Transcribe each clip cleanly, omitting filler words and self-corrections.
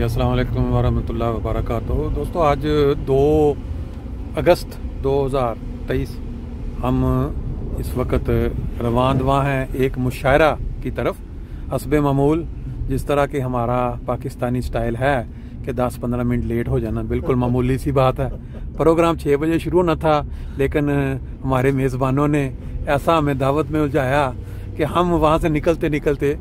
जी अस्सलाम वालेकुम वरहमतुल्लाहि वबरकातुहू। दोस्तों आज 2 अगस्त 2023 हम इस वक्त रवानदवा हैं एक मुशायरा की तरफ। हस्बे मामूल जिस तरह के हमारा पाकिस्तानी स्टाइल है कि 10-15 मिनट लेट हो जाना बिल्कुल मामूली सी बात है। प्रोग्राम 6 बजे शुरू न था, लेकिन हमारे मेज़बानों ने ऐसा हमें दावत में उलझाया कि हम वहाँ से निकलते निकलते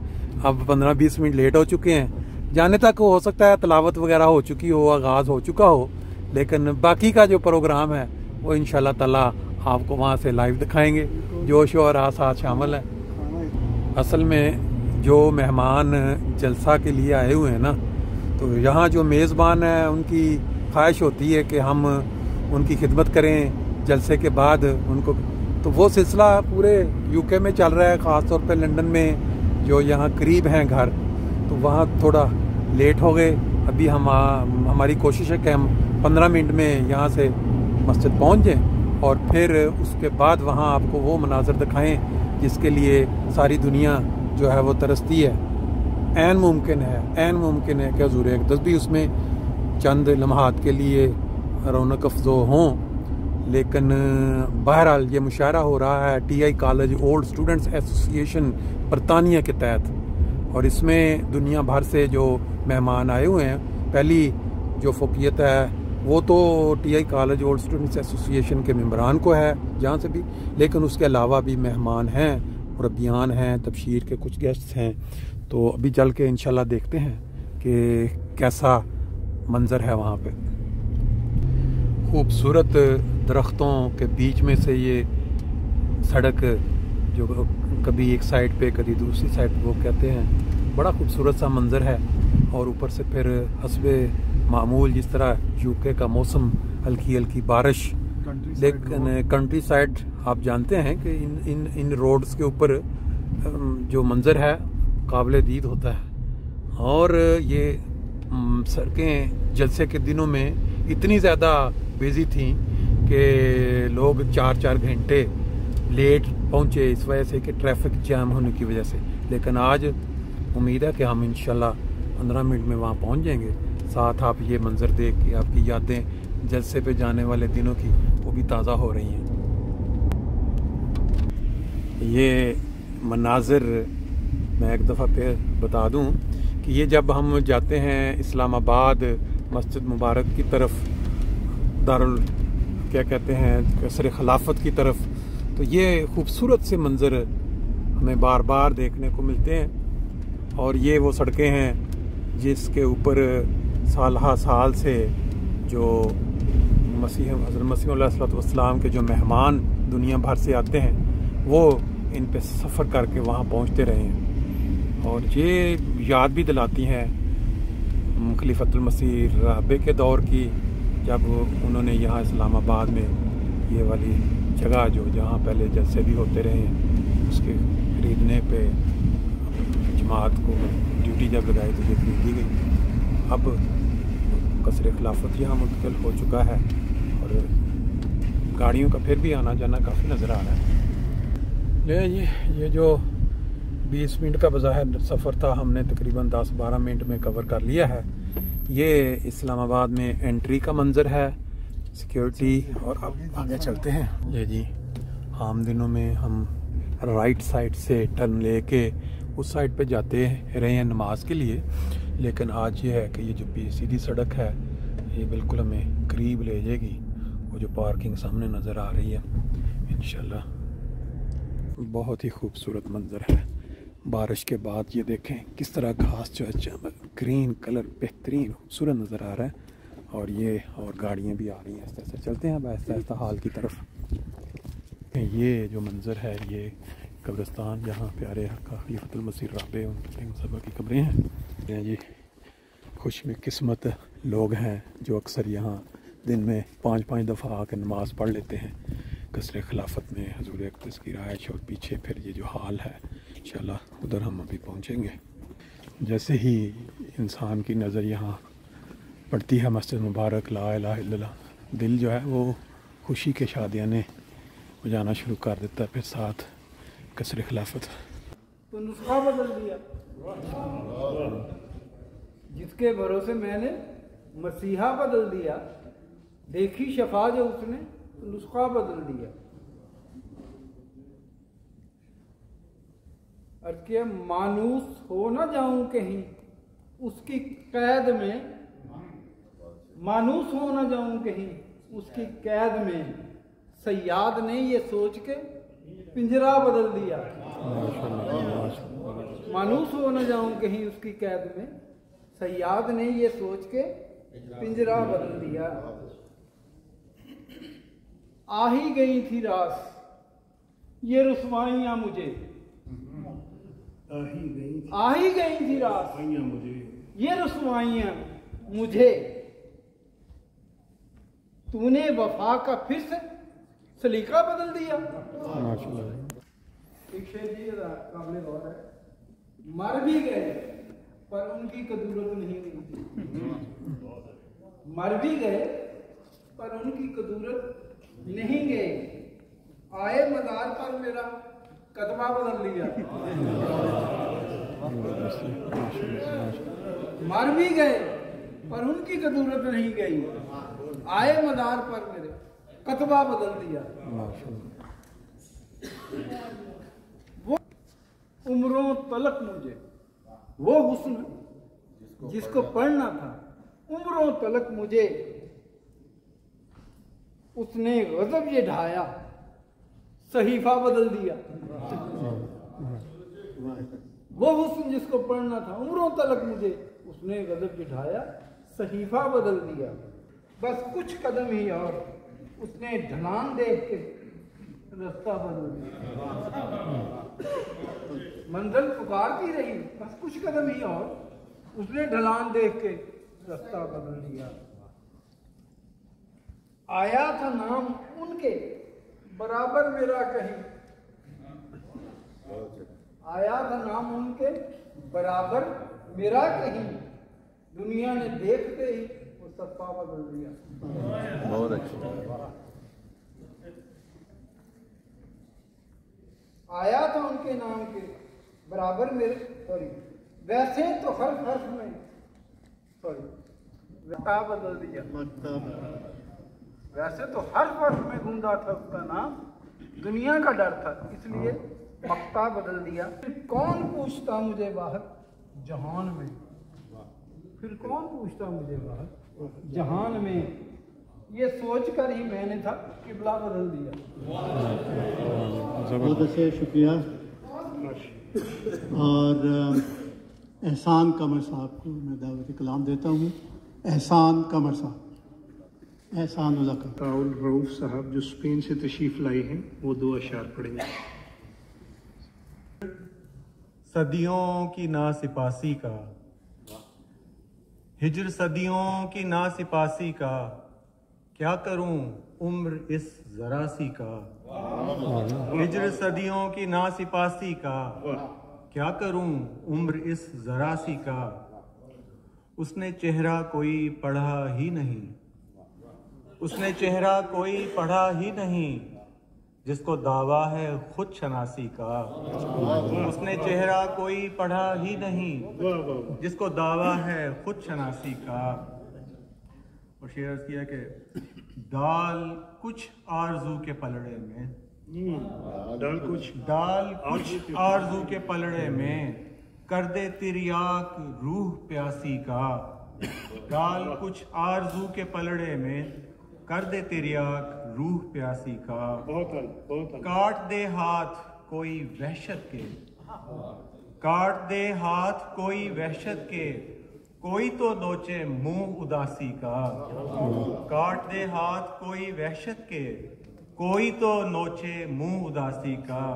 अब 15-20 मिनट लेट हो चुके हैं। जाने तक हो सकता है तलावत वगैरह हो चुकी हो, आगाज़ हो चुका हो, लेकिन बाकी का जो प्रोग्राम है वो इंशाल्लाह ताला आपको वहाँ से लाइव दिखाएंगे। जोश और आसात शामिल है। असल में जो मेहमान जलसा के लिए आए हुए हैं ना, तो यहाँ जो मेज़बान है उनकी ख्वाहिश होती है कि हम उनकी खिदमत करें जलसे के बाद उनको। तो वो सिलसिला पूरे यूके में चल रहा है, ख़ास तौर पे लंदन में जो यहाँ करीब हैं घर, तो वहाँ थोड़ा लेट हो गए। अभी हमारी कोशिश है कि हम 15 मिनट में यहाँ से मस्जिद पहुँच जाएँ और फिर उसके बाद वहाँ आपको वो मनाज़र दिखाएं जिसके लिए सारी दुनिया जो है वो तरसती है। ऐन मुमकिन है कि हुज़ूर अक़दस भी उसमें चंद लम्हात के लिए रौनक अफ़ज़ो हों, लेकिन बहरहाल ये मुशायरा हो रहा है TI college old students association बरतानिया के तहत, और इसमें दुनिया भर से जो मेहमान आए हुए हैं। पहली जो फ़ोकियत है वो तो TI college old students association के मेम्बरान को है जहाँ से भी, लेकिन उसके अलावा भी मेहमान हैं, मुरब्बियान हैं, तबशीर के कुछ गेस्ट्स हैं। तो अभी चल के इंशाल्लाह देखते हैं कि कैसा मंज़र है वहाँ पे। खूबसूरत दरख्तों के बीच में से ये सड़क जो कभी एक साइड पे कभी दूसरी साइड पे, वो कहते हैं बड़ा खूबसूरत सा मंज़र है। और ऊपर से फिर हस्बे मामूल जिस तरह यूके का मौसम, हल्की हल्की बारिश, लेकिन कंट्री साइड आप जानते हैं कि इन रोड्स के ऊपर जो मंज़र है काबिल दीद होता है। और ये सड़कें जलसे के दिनों में इतनी ज़्यादा बिजी थी कि लोग 4-4 घंटे लेट पहुँचे इस वजह से कि ट्रैफिक जैम होने की वजह से। लेकिन आज उम्मीद है कि हम इंशाल्लाह 15 मिनट में वहाँ पहुँच जाएंगे। साथ आप ये मंज़र देख के आपकी यादें जलसे पे जाने वाले दिनों की वो भी ताज़ा हो रही हैं। ये मनाज़िर मैं एक दफ़ा फिर बता दूं कि ये जब हम जाते हैं इस्लामाबाद मस्जिद मुबारक की तरफ, दारुल क्या कहते हैं कसर खिलाफत की तरफ, तो ये खूबसूरत से मंज़र हमें बार बार देखने को मिलते हैं। और ये वो सड़कें हैं जिसके ऊपर साल साल से जो हज़रत मसीह अलैहिस्सलाम के जो मेहमान दुनिया भर से आते हैं वो इन पे सफ़र करके वहाँ पहुँचते रहे हैं। और ये याद भी दिलाती हैं खलीफतुल मसीह राबे के दौर की, जब उन्होंने यहाँ इस्लामाबाद में ये वाली जगह जो जहाँ पहले जलसे भी होते रहे हैं उसके खरीदने पे जमात को ड्यूटी जब लगाई तो ये खरीदी गई। अब कसर खिलाफत यहाँ मुंतकिल हो चुका है और गाड़ियों का फिर भी आना जाना काफ़ी नज़र आ रहा है। ये जो 20 मिनट का बज़ाहिर सफ़र था, हमने तकरीबन 10-12 मिनट में कवर कर लिया है। ये इस्लामाबाद में एंट्री का मंज़र है, सिक्योरिटी। और अब आगे चलते हैं। ये जी आम दिनों में हम राइट साइड से टर्न लेके उस साइड पे जाते रहे हैं नमाज के लिए, लेकिन आज ये है कि ये जो सीधी सड़क है ये बिल्कुल हमें करीब ले जाएगी। वो जो पार्किंग सामने नज़र आ रही है इंशाल्लाह। बहुत ही खूबसूरत मंज़र है बारिश के बाद। ये देखें किस तरह घास जो है ग्रीन कलर बेहतरीन खूबसूरत नज़र आ रहा है। और ये और गाड़ियाँ भी आ रही हैं। ऐसे चलते हैं अब आहिस्ता आहिस्ता हाल की तरफ। ये जो मंज़र है ये कब्रिस्तान जहाँ प्यारे खलीफतुल मसीह राबे उनके सब की कब्रें हैं। ये खुश किस्मत लोग हैं जो अक्सर यहाँ दिन में 5-5 दफ़ा आकर नमाज़ पढ़ लेते हैं कसर खिलाफत में हुज़ूर अक़दस की रिहाइश। और पीछे फिर ये जो हाल है इंशाल्लाह उधर हम अभी पहुँचेंगे। जैसे ही इंसान की नज़र यहाँ पड़ती है मस्जिद मुबारक ला इलाहा इल्लल्लाह, दिल जो है वो खुशी के शादियाने बजाना शुरू कर देता है। फिर साथ कसर खिलाफत। तो नुस्खा बदल दिया। जिसके भरोसे मैंने मसीहा बदल दिया, देखी शफा जो उसने तो नुस्खा बदल दिया। अर्थ किया मानूस हो ना जाऊं कहीं उसकी कैद में, मानूस हो ना जाऊं कहीं उसकी कैद में, सयाद ने ये सोच के पिंजरा बदल दिया। मानूस हो ना जाऊं कहीं उसकी कैद में, सयाद ने ये सोच के पिंजरा बदल दिया। आ ही गई थी रास ये रुसवाइयां मुझे, आ ही गई थी रास मुझे ये रुसवाइयां मुझे, तूने वफा का फिर से सलीका बदल दिया। एक शेर जी काबिल गौर है, मर भी गए पर उनकी कदूरत नहीं गई, मर भी गए पर उनकी कदूरत नहीं गई, आए मदार पर मेरा कदमा बदल लिया। मर भी गए पर उनकी कदूरत नहीं गई, आए मदार पर मेरे कतबा बदल दिया। वो उम्रों तलक मुझे, वो हुस्न जिसको पढ़ना था उम्रों तलक मुझे, उसने गजब ये ढाया सहीफा बदल दिया। वो हुस्न जिसको पढ़ना था उम्रों तलक मुझे, उसने गजब ये ढाया सहीफा बदल दिया। बस कुछ कदम ही और उसने ढलान देख के रास्ता बदल दिया। मंजिल पुकारती रही, बस कुछ कदम ही और उसने ढलान देख के रास्ता बदल दिया। आया था नाम उनके बराबर मेरा कहीं, आया था नाम उनके बराबर मेरा कहीं, दुनिया ने देखते ही वो सत्ता बदल दिया। बहुत अच्छा। आया था उनके नाम के बराबर मेरे, सॉरी वैसे तो हर हर्फ में, सॉरी सत्ता बदल दिया। वैसे तो हर हर्फ में गूंगा था उसका नाम, दुनिया का डर था इसलिए मक्ता बदल दिया। फिर कौन पूछता मुझे बाहर जहान में, फिर कौन पूछता मुझे बाहर जहान में, ये सोच कर ही मैंने था किबला बदल दिया। बहुत अच्छे, शुक्रिया। और एहसान कमर साहब को मैं दावत कलाम देता हूँ। एहसान कमर साहब, एहसान ताउल रऊफ साहब जो स्पेन से तशरीफ लाई हैं, वो 2 अशार पढ़ेंगे। सदियों की नासिपासी का, हिजर सदियों की नासिपासी का, क्या करूं उम्र इस जरासी का। हिजर सदियों की नासिपासी का, क्या करूं उम्र इस जरासी का। उसने चेहरा कोई पढ़ा ही नहीं, उसने चेहरा कोई पढ़ा ही नहीं, जिसको दावा है खुद शनासी का। उसने चेहरा कोई पढ़ा ही नहीं, जिसको दावा है खुद शनासी का। और शेर किया कि डाल कुछ आरजू के पलड़े में, डाल कुछ आरजू के पलड़े में, कर दे तिरियाक रूह प्यासी का। डाल कुछ आरजू के पलड़े में, कर दे तिरियाक रूह प्यासी का। काट दे हाथ कोई वहशत के, काट दे हाथ कोई वहशत के, कोई तो नोचे मुंह उदासी का। काट दे हाथ कोई वहशत के, कोई तो नोचे मुंह उदासी का।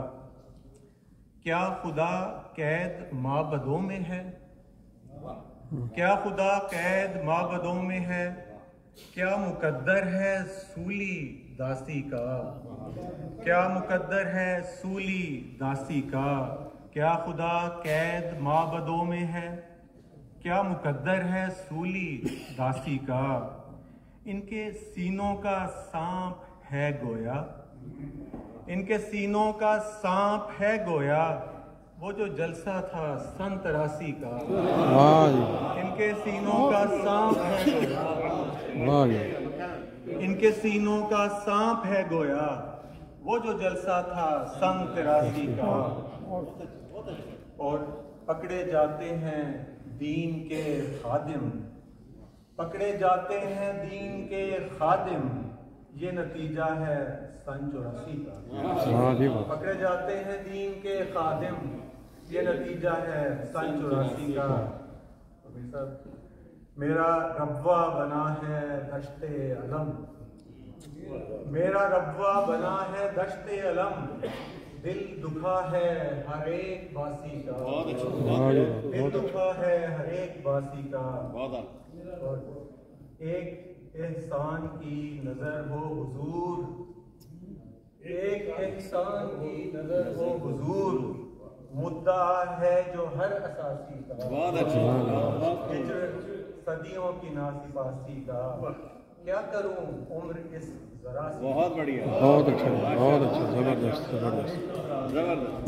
क्या खुदा कैद माबदों में है, क्या खुदा कैद माबदों में है, क्या मुकद्दर है सूली दासी का। क्या मुकद्दर है सूली दासी का। क्या खुदा कैद माबदों में है, क्या मुकद्दर है सूली दासी का। इनके सीनों का सांप है गोया, इनके सीनों का सांप है गोया, वो जो जलसा था सन 83 का। वाह जी, इनके सीनों का सांप है गोया, वाह जी, इनके सीनों का सांप है गोया, वो जो जलसा था सन 83 का। और पकड़े जाते हैं दीन के खादिम, पकड़े जाते हैं दीन के खादिम, ये नतीजा है सन 84 का। वाह जी, वाह। पकड़े जाते हैं दीन के खादिम, ये नतीजा है सन 84 का। मेरा रब्वा बना है दश्ते अलम, मेरा रब्वा बना है दश्ते अलम, दिल दुखा है हर एक बासी का, दिल दुखा है हर एक बासी का। और एक एहसान की नजर हो हुजूर, एक एहसान की नजर हो हुजूर, मुद्दा है जो हर असासी का, हिज्र सदियों की नासिपासी का, क्या करूं उम्र इस जरा सी। बहुत बढ़िया, बहुत अच्छा, जबरदस्त, जबरदस्त।